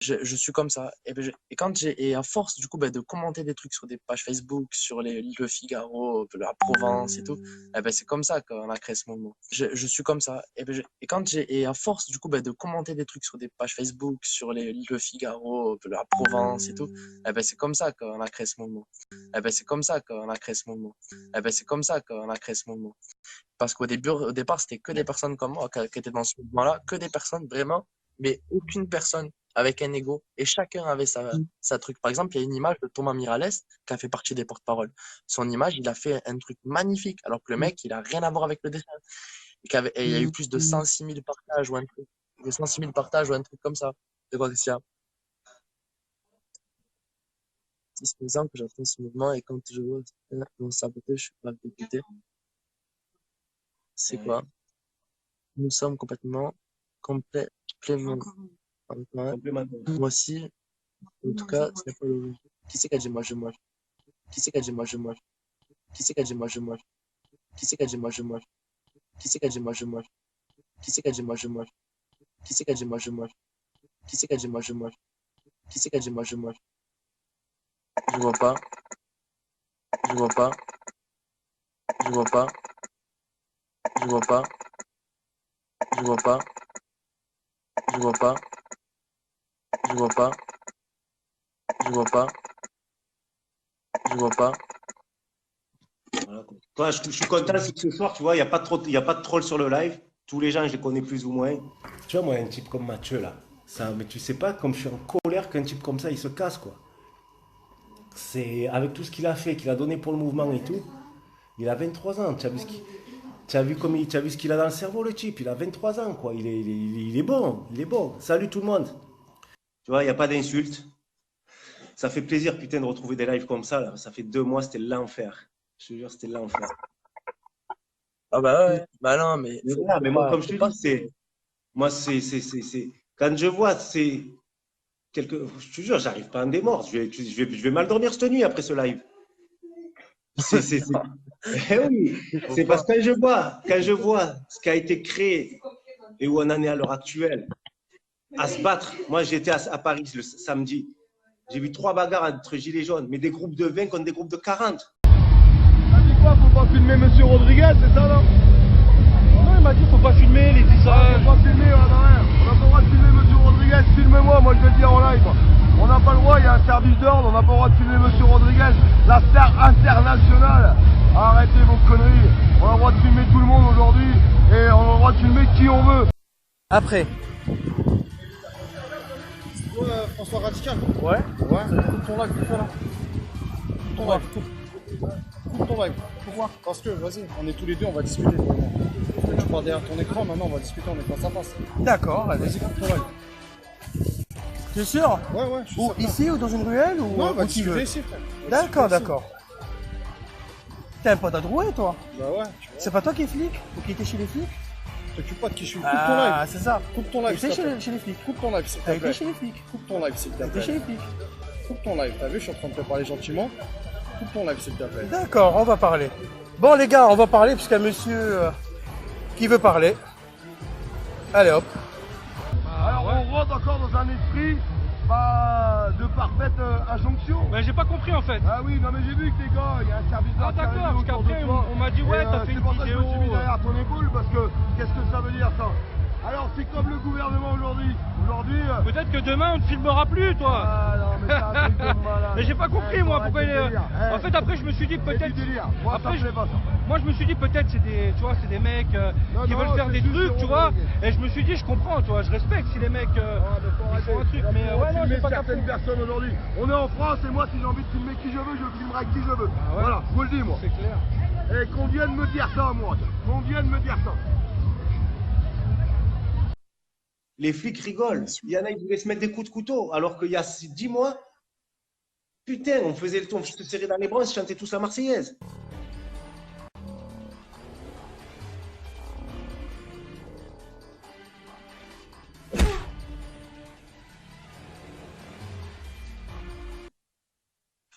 Je suis comme ça. Et à force du coup de commenter des trucs sur des pages Facebook, sur Le Figaro, la Provence et tout, c'est comme ça qu'on a créé ce mouvement. Je suis comme ça. Et à force du coup de commenter des trucs sur des pages Facebook, sur Le Figaro, la Provence et tout, c'est comme ça qu'on a créé ce mouvement. C'est comme ça qu'on a créé ce mouvement. C'est comme ça qu'on a créé ce mouvement. Parce au départ, c'était que des personnes comme moi qui étaient dans ce mouvement-là, que des personnes vraiment, mais aucune personne avec un ego. Et chacun avait sa truc. Par exemple, il y a une image de Thomas Miralles qui a fait partie des porte-paroles. Son image, il a fait un truc magnifique, alors que le mec, il a rien à voir avec le dessin. Et il y a eu plus de 106 000 partages ou un truc, de 106 000 partages ou un truc comme ça. De quoi qu'il y a 6 ans que j'attends ce mouvement et quand je vois mon saboter, je suis pas dégoûté. C'est quoi? Nous sommes complètement, complètement, ouais. Moi aussi, en tout cas, ce n'est pas le. Qui c'est qui a dit moi je mange? Qui c'est qui a dit moi je mange? Qui c'est qui a dit moi je mange? Qui c'est qui a dit moi je mange? Qui c'est qui a dit moi je mange? Qui c'est qui a dit moi je mange? Qui c'est qui a dit moi je mange? Qui c'est qui a dit moi je mange? Qui c'est qui a dit moi je mange? Je vois pas, je vois pas, je vois pas, je vois pas, je vois pas, je vois pas, je vois pas, je vois pas, je vois pas. Voilà, quoi. Toi, je suis content c'est que ce soir, tu vois, il n'y a pas de troll sur le live. Tous les gens, je les connais plus ou moins. Tu vois, moi, un type comme Mathieu, là, ça, mais tu sais pas, comme je suis en colère qu'un type comme ça, il se casse, quoi. C'est avec tout ce qu'il a fait, qu'il a donné pour le mouvement et tout. Il a 23 ans. Tu as vu ce qu'il a dans le cerveau, le type. Il a 23 ans, quoi. Il est bon. Il est bon. Salut tout le monde. Tu vois, il n'y a pas d'insulte. Ça fait plaisir, putain, de retrouver des lives comme ça, là. Ça fait 2 mois, c'était l'enfer. Je te jure, c'était l'enfer. Ah bah ouais, bah non, mais Mais voilà, mais moi, comme je te faut pas dis, moi, quand je vois, je te jure, j'arrive pas à me démordre. Je vais mal dormir cette nuit après ce live. C'est, c'est, c'est- Eh oui, faut c'est parce pas. que quand je vois ce qui a été créé et où on en est à l'heure actuelle, à se battre. Moi, j'étais à Paris le samedi. J'ai vu 3 bagarres entre gilets jaunes, mais des groupes de 20 contre des groupes de 40. Il dit quoi? Faut pas filmer Monsieur Rodriguez, c'est ça, non? Non, il m'a dit faut pas filmer les Ah, Israël. faut pas filmer, on a rien. On n'a pas le droit de filmer Monsieur Rodriguez. Filmez-moi, moi je vais le dire en live. On n'a pas le droit, il y a un service d'ordre, on n'a pas le droit de filmer Monsieur Rodriguez, la star internationale. Arrêtez vos conneries. On a le droit de filmer tout le monde aujourd'hui et on a le droit de filmer qui on veut. Après. François Radical. Ouais. Ouais. Coupe ton live, fais là. Coupe ton live. Coupe ton live. Pourquoi? Parce que, vas-y, on est tous les deux, on va discuter. Tu parles derrière ton écran, maintenant on va discuter, on est face à face. D'accord, Vas-y, coupe ton live. Tu es sûr? Ouais, ouais, je suis Ou certain. ici ou dans une ruelle ou Non, on va où tu veux? discuter ici, frère. On va D'accord, discuter ici. d'accord. T'es un pote à Drouet, toi? Bah ouais, tu vois. C'est pas toi qui es flic? Ou qui était chez les flics? T'occupe pas de qui je suis. Coupe ton Ah, live. c'est ça. Coupe ton live. T'étais s'il te plaît. chez les flics. Coupe ton live, s'il T'as te été plaît. chez les flics. Coupe ton live, s'il te T'étais chez plaît. les flics. Coupe ton live. T'as vu, je suis en train de te parler gentiment. Coupe ton live, s'il te plaît. D'accord, on va parler. Bon, les gars, on va parler parce qu'il y a un monsieur qui veut parler. Allez hop. Alors on rentre encore dans un esprit de parfaite injonction. Mais j'ai pas compris en fait. Ah oui, non mais j'ai vu que les gars, il y a un service Ah d'ordre qui est d'accord, arrivé parce autour de qu'après toi. on m'a dit ouais, Et, t'as fait c'est une pour ça que je vidéo. me suis mis derrière ton épaule parce que qu'est-ce que ça veut dire ça? Alors c'est comme le gouvernement aujourd'hui. Aujourd'hui. Peut-être que demain on te filmera plus toi. Ah non mais c'est un truc de malade. Mais j'ai pas compris Eh, moi faut pourquoi arrêter il le est. délire. Eh, En fait après je me suis dit c'est peut-être. du délire. Moi Après, ça me plaît pas ça. Moi je me suis dit peut-être c'est des, tu vois, c'est des mecs Non, qui non, veulent faire c'est des juste trucs, des tu vois. Rodriguez. Et je me suis dit je comprends, tu vois, je respecte si les mecs ils font un truc. Mais ouais non, j'ai pas certaines compris. personnes aujourd'hui. On est en France et moi si j'ai envie de filmer qui je veux, je filmerai qui je veux. Ah ouais. Voilà, je vous le dis moi. C'est clair. Et qu'on vienne me dire ça moi. Qu'on vienne me dire ça. Les flics rigolent. Il y en a, ils voulaient se mettre des coups de couteau. Alors qu'il y a 10 mois, putain, on faisait le tour, on se serrait dans les bras, on se chantait tous la Marseillaise.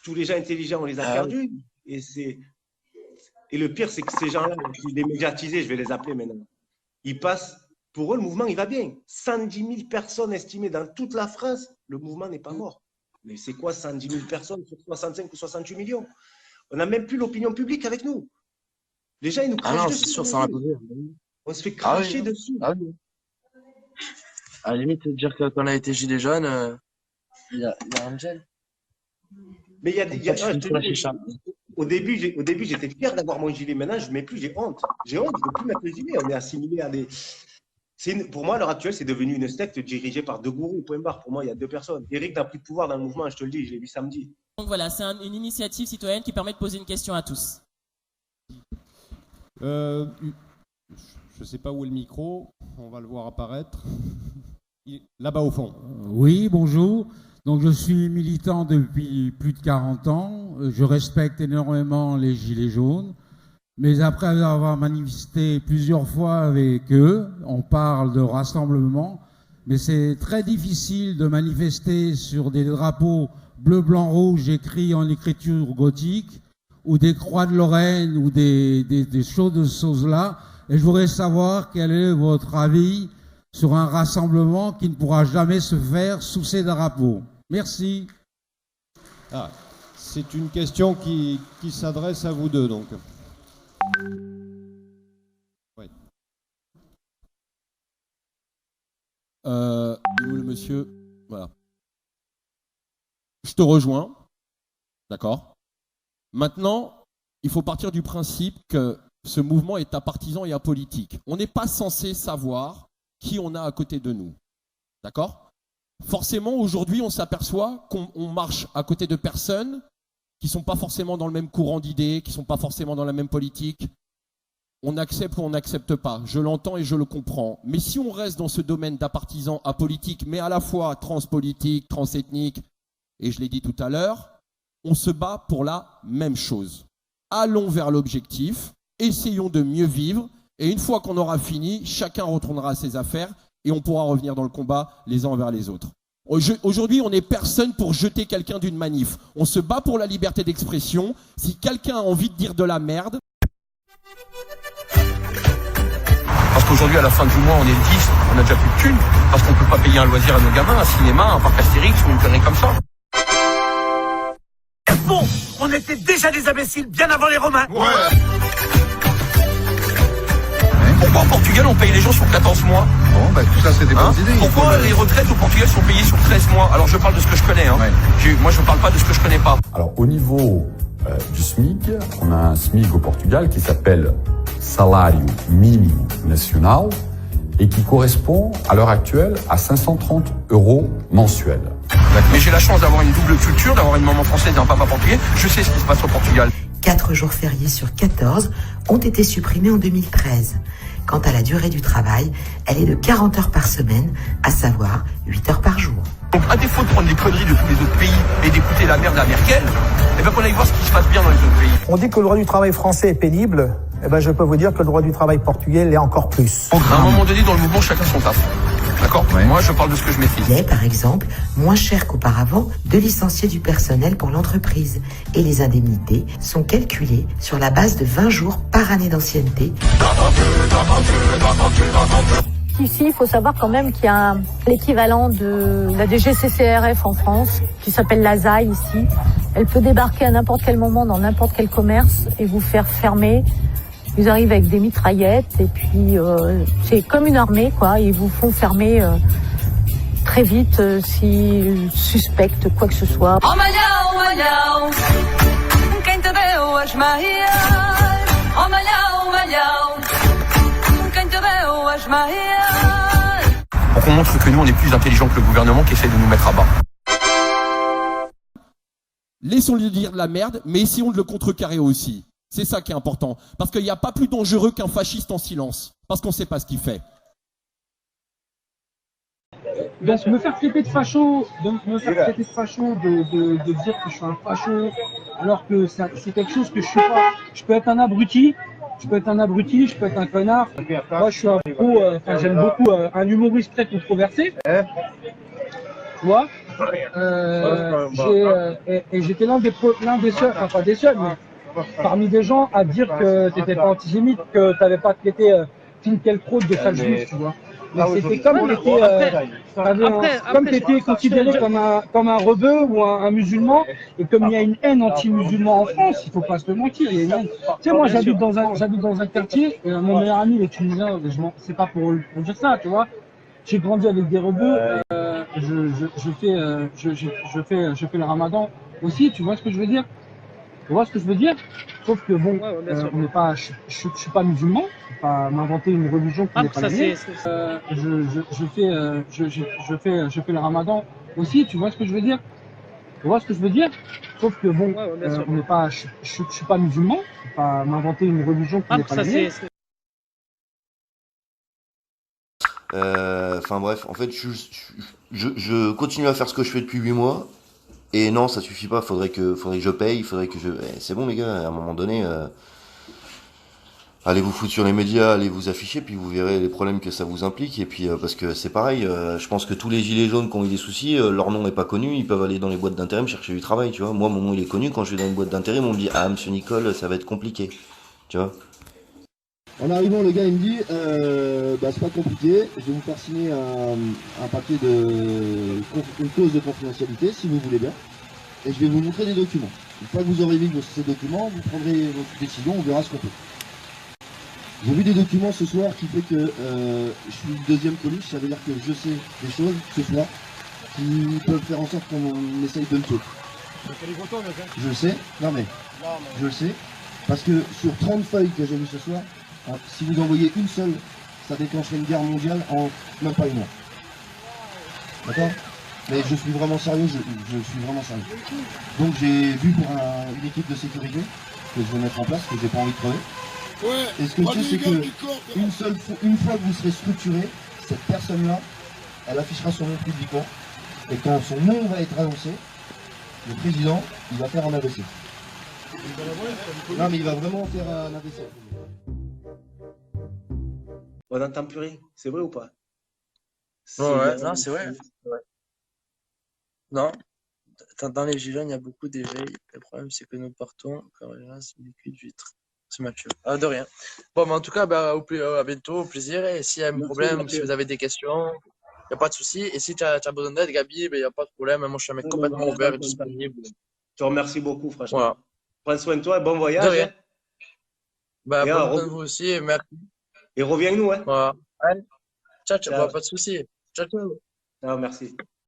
Tous les gens intelligents, on les a Ah perdus. Et le pire, c'est que ces gens-là, les médiatisés, je vais les appeler maintenant, ils passent Pour eux, le mouvement, il va bien. 110 000 personnes estimées dans toute la France, le mouvement n'est pas mort. Mais c'est quoi 110 000 personnes sur 65 ou 68 millions? On n'a même plus l'opinion publique avec nous. Les gens, ils nous crachent Ah non, dessus. c'est sûr, ça en a posé. On se fait Ah cracher oui. dessus. Ah oui. À la limite, dire que quand on a été gilet jaune, il y a un gel. Mais il y a des. Comme ça, tu Je finis te sur la dis, chicha. au début, j'étais fier d'avoir mon gilet. Maintenant, je ne mets plus, j'ai honte. J'ai honte, je ne veux plus mettre le gilet. On est assimilé à des. Pour moi, à l'heure actuelle, c'est devenu une secte dirigée par deux gourous. Point barre. Pour moi, il y a deux personnes. Eric n'a plus de pouvoir dans le mouvement, je te le dis, je l'ai vu samedi. Donc voilà, c'est une initiative citoyenne qui permet de poser une question à tous. Je ne sais pas où est le micro, on va le voir apparaître. Là-bas au fond. Oui, bonjour. Donc je suis militant depuis plus de 40 ans. Je respecte énormément les Gilets jaunes. Mais après avoir manifesté plusieurs fois avec eux, on parle de rassemblement. Mais c'est très difficile de manifester sur des drapeaux bleu, blanc, rouge écrits en écriture gothique, ou des croix de Lorraine, ou des choses là. Et je voudrais savoir quel est votre avis sur un rassemblement qui ne pourra jamais se faire sous ces drapeaux. Merci. Ah, c'est une question qui s'adresse à vous deux, donc. Oui. Où le monsieur? Voilà. Je te rejoins. D'accord. Maintenant, il faut partir du principe que ce mouvement est apartisan et apolitique. On n'est pas censé savoir qui on a à côté de nous. D'accord? Forcément, aujourd'hui, on s'aperçoit qu'on marche à côté de personnes qui ne sont pas forcément dans le même courant d'idées, qui ne sont pas forcément dans la même politique. On accepte ou on n'accepte pas. Je l'entends et je le comprends. Mais si on reste dans ce domaine d'apartisan apolitique, mais à la fois transpolitique, transethnique, et je l'ai dit tout à l'heure, on se bat pour la même chose. Allons vers l'objectif, essayons de mieux vivre, et une fois qu'on aura fini, chacun retournera à ses affaires, et on pourra revenir dans le combat les uns envers les autres. Aujourd'hui, on n'est personne pour jeter quelqu'un d'une manif. On se bat pour la liberté d'expression. Si quelqu'un a envie de dire de la merde... Parce qu'aujourd'hui, à la fin du mois, on est 10, on a déjà plus de thunes, parce qu'on peut pas payer un loisir à nos gamins, un cinéma, un parc Astérix ou une connerie comme ça. Bon, on était déjà des imbéciles bien avant les Romains. Ouais. Pourquoi au Portugal on paye les gens sur 14 mois? Bon, bah tout ça c'est des bonnes idées. Pourquoi les retraites au Portugal sont payées sur 13 mois? Alors je parle de ce que je connais, hein. Ouais. Moi je parle pas de ce que je connais pas. Alors au niveau du SMIC, on a un SMIC au Portugal qui s'appelle Salário Mínimo Nacional et qui correspond à l'heure actuelle à 530 € mensuels. Mais j'ai la chance d'avoir une double culture, d'avoir une maman française et un papa portugais. Je sais ce qui se passe au Portugal. 4 jours fériés sur 14 ont été supprimés en 2013. Quant à la durée du travail, elle est de 40 heures par semaine, à savoir 8 heures par jour. Donc à défaut de prendre les conneries de tous les autres pays et d'écouter la merde à Merkel, eh ben qu'on aille voir ce qui se passe bien dans les autres pays. On dit que le droit du travail français est pénible. Eh ben je peux vous dire que le droit du travail portugais l'est encore plus. À un moment donné, dans le mouvement, chacun son taf. D'accord? Ouais. Moi, je parle de ce que je maîtrise. Il est, par exemple, moins cher qu'auparavant de licencier du personnel pour l'entreprise. Et les indemnités sont calculées sur la base de 20 jours par année d'ancienneté. Ici, il faut savoir quand même qu'il y a l'équivalent de la DGCCRF en France, qui s'appelle la ZAI ici. Elle peut débarquer à n'importe quel moment dans n'importe quel commerce et vous faire fermer. Ils arrivent avec des mitraillettes et puis c'est comme une armée, quoi. Ils vous font fermer très vite s'ils suspectent quoi que ce soit. Pour qu'on montre que nous, on est plus intelligents que le gouvernement qui essaie de nous mettre à bas. Laissons-le dire de la merde, mais essayons de le contrecarrer aussi. C'est ça qui est important. Parce qu'il n'y a pas plus dangereux qu'un fasciste en silence. Parce qu'on ne sait pas ce qu'il fait. Donc me faire traiter de facho, de dire que je suis un facho, alors que c'est quelque chose que je suis pas. Je peux être un abruti, je peux être un connard. Moi je suis un pro, j'aime beaucoup un humoriste très controversé. Tu vois, j'étais l'un des seuls, enfin pas des seuls, mais parmi des gens à dire que t'étais pas antisémite, que t'avais pas traité Finkielkraut de sale juif, tu vois. Mais c'était comme t'étais considéré comme un rebeu ou un musulman, et comme il y a une haine anti-musulman en France, il faut pas se le mentir. Il y a une haine. Tu sais, moi j'habite dans un quartier, et mon meilleur ami il est tunisien, c'est pas pour dire ça, tu vois. J'ai grandi avec des rebeux, je fais le ramadan aussi, tu vois ce que je veux dire? Tu vois ce que je veux dire? Sauf que bon, on n'est pas, je suis pas musulman, je vais pas m'inventer une religion qui n'est pas la mienne. Je fais le ramadan aussi, tu vois ce que je veux dire? Tu vois ce que je veux dire? Sauf que bon, on n'est pas, je suis pas musulman, je vais pas m'inventer une religion qui n'est pas la mienne. Enfin bref, en fait, je continue à faire ce que je fais depuis 8 mois. Et non, ça suffit pas. Faudrait que je paye. C'est bon les gars. À un moment donné, allez vous foutre sur les médias, allez vous afficher, puis vous verrez les problèmes que ça vous implique. Et puis parce que c'est pareil. Je pense que tous les gilets jaunes qui ont eu des soucis, leur nom n'est pas connu. Ils peuvent aller dans les boîtes d'intérim chercher du travail. Tu vois. Moi, mon nom il est connu. Quand je vais dans une boîte d'intérim, on me dit ah Monsieur Nicole, ça va être compliqué. Tu vois. En arrivant, le gars il me dit c'est pas compliqué, je vais vous faire signer un papier une clause de confidentialité si vous voulez bien, et je vais vous montrer des documents. Une fois que vous aurez vu ces documents, vous prendrez votre décision, on verra ce qu'on fait. J'ai vu des documents ce soir qui fait que je suis le deuxième police, ça veut dire que je sais des choses ce soir qui peuvent faire en sorte qu'on essaye de me tuer. Je le sais, je le sais, parce que sur 30 feuilles que j'ai vues ce soir, si vous envoyez une seule, ça déclencherait une guerre mondiale en même pas une heure. D'accord? Mais je suis vraiment sérieux, je suis vraiment sérieux. Donc j'ai vu pour une équipe de sécurité que je vais mettre en place, que j'ai pas envie de crever. Et ce que je sais, c'est que une fois que vous serez structuré, cette personne-là, elle affichera son nom publiquement. Et quand son nom va être annoncé, le président, il va faire un AVC. Non mais il va vraiment faire un AVC. On n'entend plus rien, c'est vrai ou pas? Non, c'est vrai. Non, dans les gilets, il y a beaucoup d'éveil. Le problème, c'est que nous partons quand il reste une cuite d'huîtres. C'est Mathieu. Ah, de rien. Bon, mais en tout cas, à bientôt, au plaisir. Et s'il y a un problème, si vous avez des questions, il n'y a pas de souci. Et si tu as besoin d'aide, Gabi, il n'y a pas de problème. Moi, je suis un mec complètement ouvert et disponible. Je te remercie beaucoup, franchement. Voilà. Prends soin de toi et bon voyage. De rien. Bonne de vous aussi, et merci. Et reviens-nous, hein. Voilà. Allez. Ciao, pas de souci. Ciao. Ciao, merci.